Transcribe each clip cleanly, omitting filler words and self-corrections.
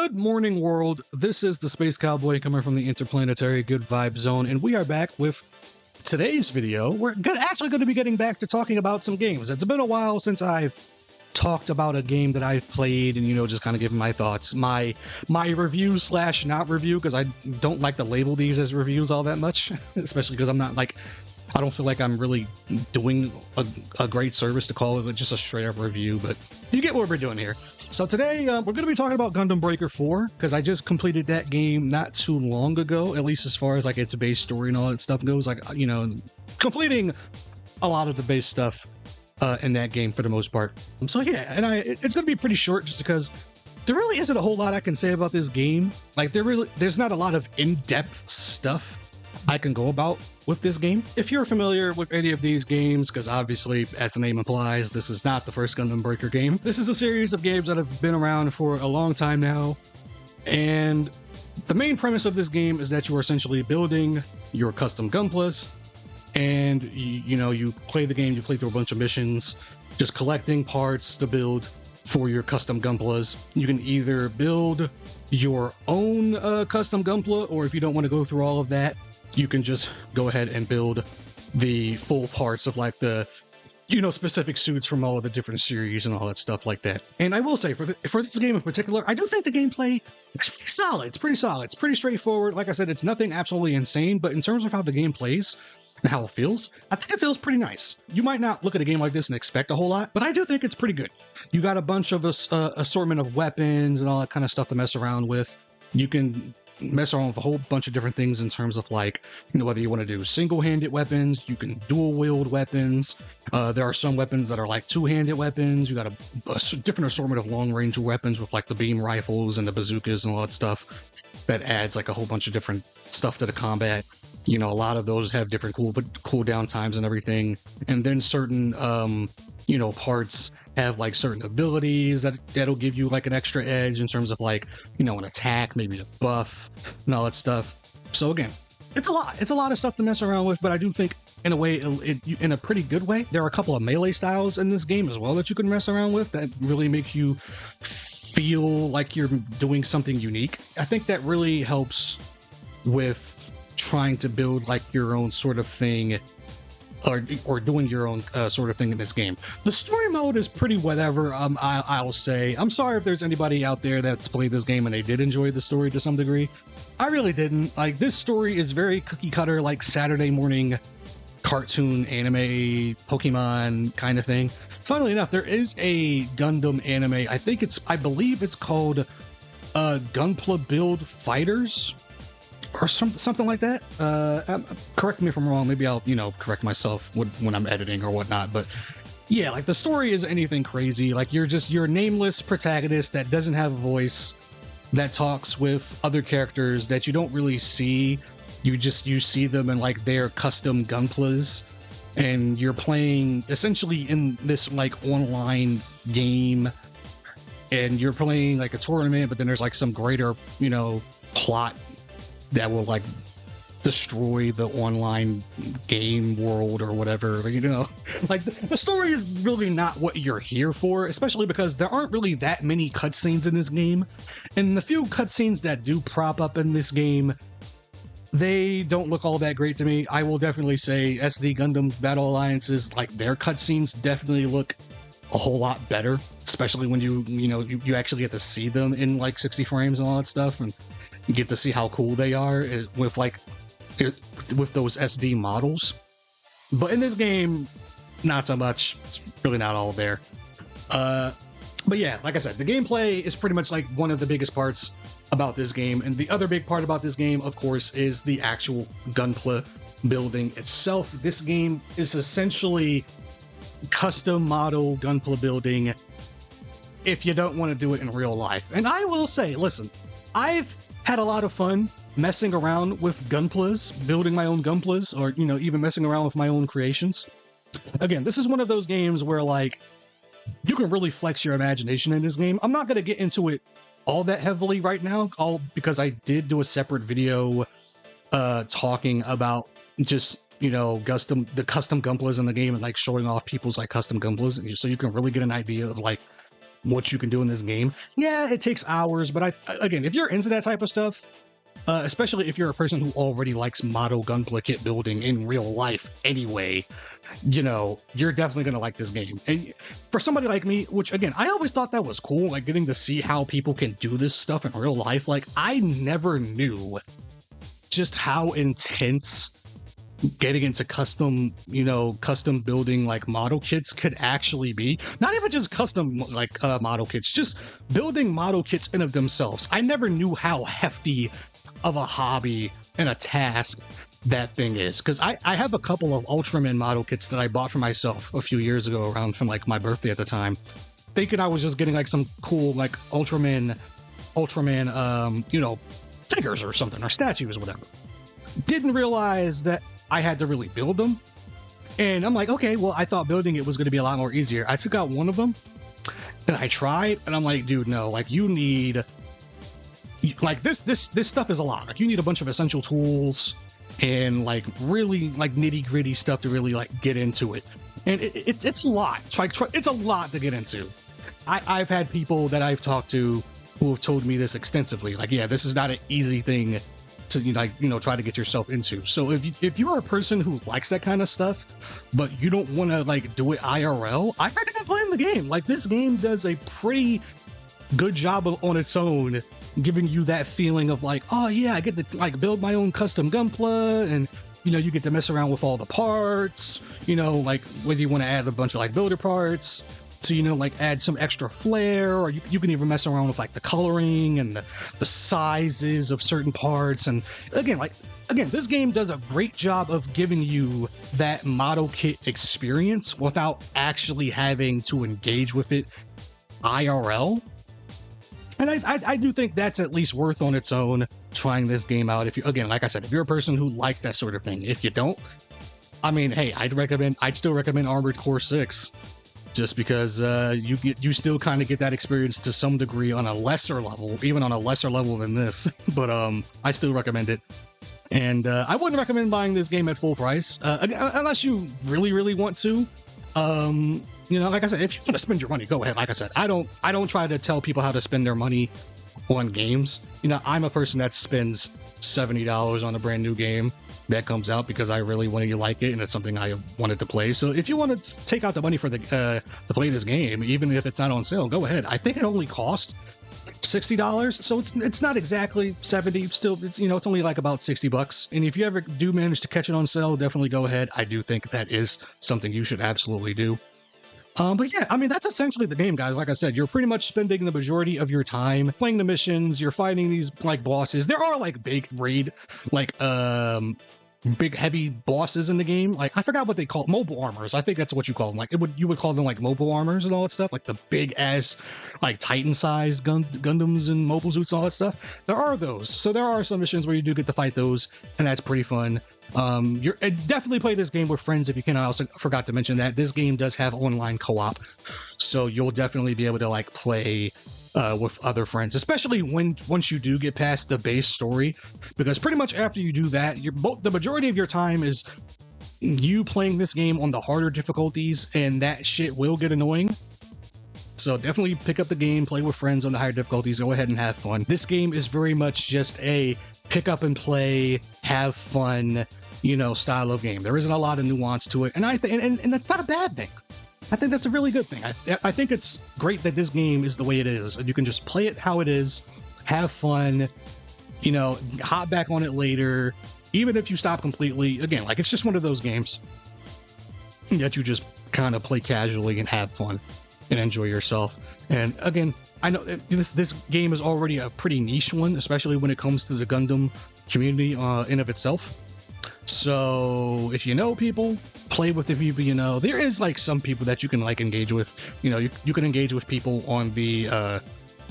Good morning, world. This is the Space Cowboy coming from the Interplanetary Good Vibe Zone, and we are back with today's video. We're actually going to be getting back to talking about some games. It's been a while since I've talked about a game that I've played and, just kind of giving my thoughts. My review slash not review, because I don't like to label these as reviews all that much, especially because I'm not like... I don't feel like I'm really doing a great service to call it just a straight up review, but you get what we're doing here. So today we're going to be talking about Gundam Breaker 4 because I just completed that game not too long ago, at least as far as like its base story and all that stuff goes. Like, completing a lot of the base stuff in that game for the most part. So yeah, and it's going to be pretty short just because there really isn't a whole lot I can say about this game. Like there's not a lot of in-depth stuff I can go about with this game. If you're familiar with any of these games, because obviously, as the name implies, this is not the first Gundam Breaker game. This is a series of games that have been around for a long time now, and the main premise of this game is that you are essentially building your custom Gunplas, and you play the game, you play through a bunch of missions, just collecting parts to build for your custom Gunplas. You can either build your own custom Gunpla, or if you don't want to go through all of that, you can just go ahead and build the full parts of like the, specific suits from all of the different series and all that stuff like that. And I will say for this game in particular, I do think the gameplay is pretty solid. It's pretty solid. It's pretty straightforward. Like I said, it's nothing absolutely insane, but in terms of how the game plays and how it feels, I think it feels pretty nice. You might not look at a game like this and expect a whole lot, but I do think it's pretty good. You got a bunch of assortment of weapons and all that kind of stuff to mess around with. You can mess around with a whole bunch of different things in terms of like, whether you want to do single-handed weapons, you can dual-wield weapons. There are some weapons that are like two-handed weapons. You got a different assortment of long-range weapons with like the beam rifles and the bazookas and all that stuff that adds like a whole bunch of different stuff to the combat. A lot of those have different cooldown times and everything. And then certain parts have like certain abilities that'll give you like an extra edge in terms of like, an attack, maybe a buff and all that stuff. So again, it's a lot of stuff to mess around with, but I do think in a way, in a pretty good way, there are a couple of melee styles in this game as well that you can mess around with that really make you feel like you're doing something unique. I think that really helps with trying to build like your own sort of thing, or doing your own sort of thing in this game. The story mode is pretty whatever. I'll say. I'm sorry if there's anybody out there that's played this game and they did enjoy the story to some degree. I really didn't. Like, this story is very cookie cutter, like Saturday morning cartoon anime Pokemon kind of thing. Funnily enough, there is a Gundam anime. I believe it's called Gunpla Build Fighters, or something like that. Correct me if I'm wrong. Maybe I'll, correct myself when I'm editing or whatnot. But yeah, like the story isn't anything crazy. Like you're a nameless protagonist that doesn't have a voice, that talks with other characters that you don't really see. You see them in like their custom Gunplas, and you're playing essentially in this like online game, and you're playing like a tournament, but then there's like some greater, plot that will like destroy the online game world or whatever, like the story is really not what you're here for, especially because there aren't really that many cutscenes in this game, and the few cutscenes that do prop up in this game, they don't look all that great to me. I will definitely say SD Gundam Battle Alliances, like their cutscenes definitely look a whole lot better, especially when you actually get to see them in like 60 frames and all that stuff, and you get to see how cool they are with those SD models. But in this game, not so much. It's really not all there. But yeah, like I said, the gameplay is pretty much like one of the biggest parts about this game. And the other big part about this game, of course, is the actual Gunpla building itself. This game is essentially custom model Gunpla building if you don't want to do it in real life. And I will say, listen, I've had a lot of fun messing around with Gunplas, building my own Gunplas, or, even messing around with my own creations. Again, this is one of those games where, like, you can really flex your imagination in this game. I'm not going to get into it all that heavily right now, because I did do a separate video talking about just, the custom Gunplas in the game and, like, showing off people's, like, custom Gunplas, so you can really get an idea of, like, what you can do in this game. Yeah, it takes hours, but again, if you're into that type of stuff, especially if you're a person who already likes model Gunpla kit building in real life anyway, you know, you're definitely going to like this game. And for somebody like me, which again, I always thought that was cool, like getting to see how people can do this stuff in real life. Like, I never knew just how intense getting into custom building like model kits could actually be. Not even just custom like model kits, just building model kits in of themselves. I never knew how hefty of a hobby and a task that thing is, because I have a couple of Ultraman model kits that I bought for myself a few years ago around from like my birthday at the time, thinking I was just getting like some cool like Ultraman you know, figures or something, or statues or whatever. Didn't realize that I had to really build them. And I'm like, okay, well, I thought building it was going to be a lot more easier. I took out one of them and I tried, and I'm like, dude, no, like you need, like this stuff is a lot. Like you need a bunch of essential tools and like really like nitty gritty stuff to really like get into it. And it's a lot. It's a lot to get into. I've had people that I've talked to who have told me this extensively. Like, yeah, this is not an easy thing to like, you know, try to get yourself into. So if you're a person who likes that kind of stuff, but you don't want to like do it IRL, I recommend playing the game. Like, this game does a pretty good job on its own, giving you that feeling of like, oh yeah, I get to like build my own custom Gunpla, and you know, you get to mess around with all the parts, you know, like whether you want to add a bunch of like builder parts to, you know, like add some extra flair, or you can even mess around with like the coloring and the sizes of certain parts. And again, this game does a great job of giving you that model kit experience without actually having to engage with it IRL. And I do think that's at least worth on its own trying this game out. If you, again, like I said, if you're a person who likes that sort of thing. If you don't, I mean, hey, I'd still recommend Armored Core 6, just because you still kind of get that experience to some degree on a lesser level, even on a lesser level than this. But I still recommend it. And I wouldn't recommend buying this game at full price, unless you really, really want to. You know, like I said, if you want to spend your money, go ahead. Like I said, I don't try to tell people how to spend their money on games. You know, I'm a person that spends $70 on a brand new game that comes out because I really want to like it and it's something I wanted to play. So if you want to take out the money for the to play this game, even if it's not on sale, go ahead. I think it only costs $60, so it's not exactly 70. Still, it's, you know, it's only like about $60. And if you ever do manage to catch it on sale, definitely go ahead. I do think that is something you should absolutely do. But yeah, I mean, that's essentially the game, guys. Like I said, you're pretty much spending the majority of your time playing the missions. You're fighting these like bosses. There are like big raid, like big heavy bosses in the game. Like, I forgot what they call mobile armors. I think that's what you call them. Like, you would call them like mobile armors and all that stuff. Like the big ass, like Titan-sized Gundams and mobile suits and all that stuff. There are those. So there are some missions where you do get to fight those, and that's pretty fun. Definitely play this game with friends if you can. I also forgot to mention that this game does have online co-op, so you'll definitely be able to like play with other friends, especially once you do get past the base story, because pretty much after you do that, the majority of your time is you playing this game on the harder difficulties, and that shit will get annoying. So definitely pick up the game, play with friends on the higher difficulties, go ahead and have fun. This game is very much just a pick up and play, have fun, you know, style of game. There isn't a lot of nuance to it, and I think, and that's not a bad thing. I think that's a really good thing. I think it's great that this game is the way it is, and you can just play it how it is, have fun, you know, hop back on it later, even if you stop completely. Again, like, it's just one of those games that you just kind of play casually and have fun and enjoy yourself. And again, I know this game is already a pretty niche one, especially when it comes to the Gundam community in of itself. So if you know people, play with the people you know. There is like some people that you can like engage with. You know, you can engage with people on the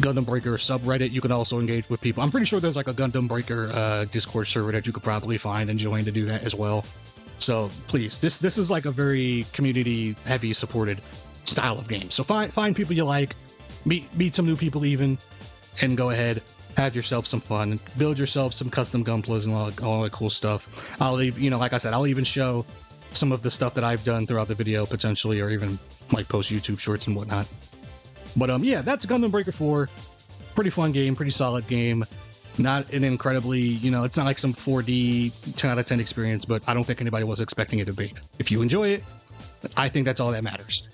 Gundam Breaker subreddit. You can also engage with people. I'm pretty sure there's like a Gundam Breaker Discord server that you could probably find and join to do that as well. So please, this is like a very community heavy supported style of game. So find people you like, meet some new people even, and go ahead, have yourself some fun, build yourself some custom Gunplas and all that cool stuff. I'll leave, you know, like I said, I'll even show some of the stuff that I've done throughout the video potentially, or even like post YouTube shorts and whatnot. But yeah, that's Gundam Breaker 4. Pretty fun game, pretty solid game. Not an incredibly, it's not like some 4D 10 out of 10 experience, but I don't think anybody was expecting it to be. If you enjoy it, I think that's all that matters.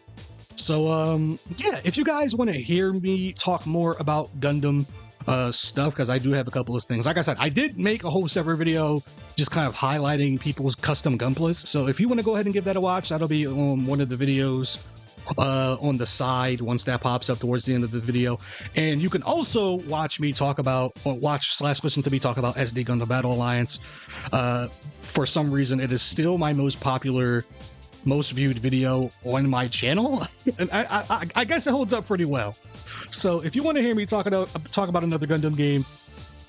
So, yeah, if you guys want to hear me talk more about Gundam stuff, because I do have a couple of things. Like I said, I did make a whole separate video just kind of highlighting people's custom Gunplas. So if you want to go ahead and give that a watch, that'll be on one of the videos on the side once that pops up towards the end of the video. And you can also watch me talk about, or watch/listen to me talk about SD Gundam Battle Alliance. For some reason, it is still my most popular, most viewed video on my channel, and I guess it holds up pretty well. So if you want to hear me talk about another Gundam game,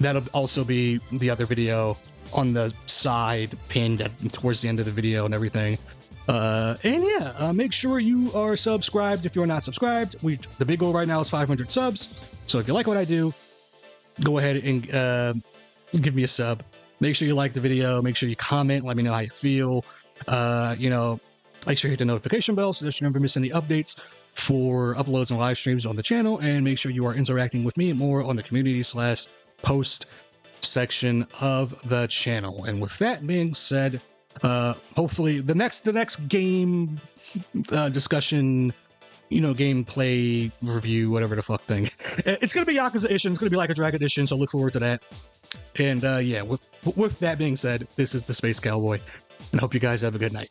that'll also be the other video on the side, pinned towards the end of the video and everything. And yeah, make sure you are subscribed if you're not subscribed. The big goal right now is 500 subs. So if you like what I do, go ahead and give me a sub. Make sure you like the video. Make sure you comment. Let me know how you feel. Make sure you hit the notification bell so that you never miss any updates for uploads and live streams on the channel. And make sure you are interacting with me more on the community/post section of the channel. And with that being said, hopefully the next game discussion, gameplay review, whatever the fuck thing, it's gonna be Yakuza Edition. It's gonna be like a Drag Edition, so look forward to that. And yeah, with that being said, this is the Space Cowboy, and I hope you guys have a good night.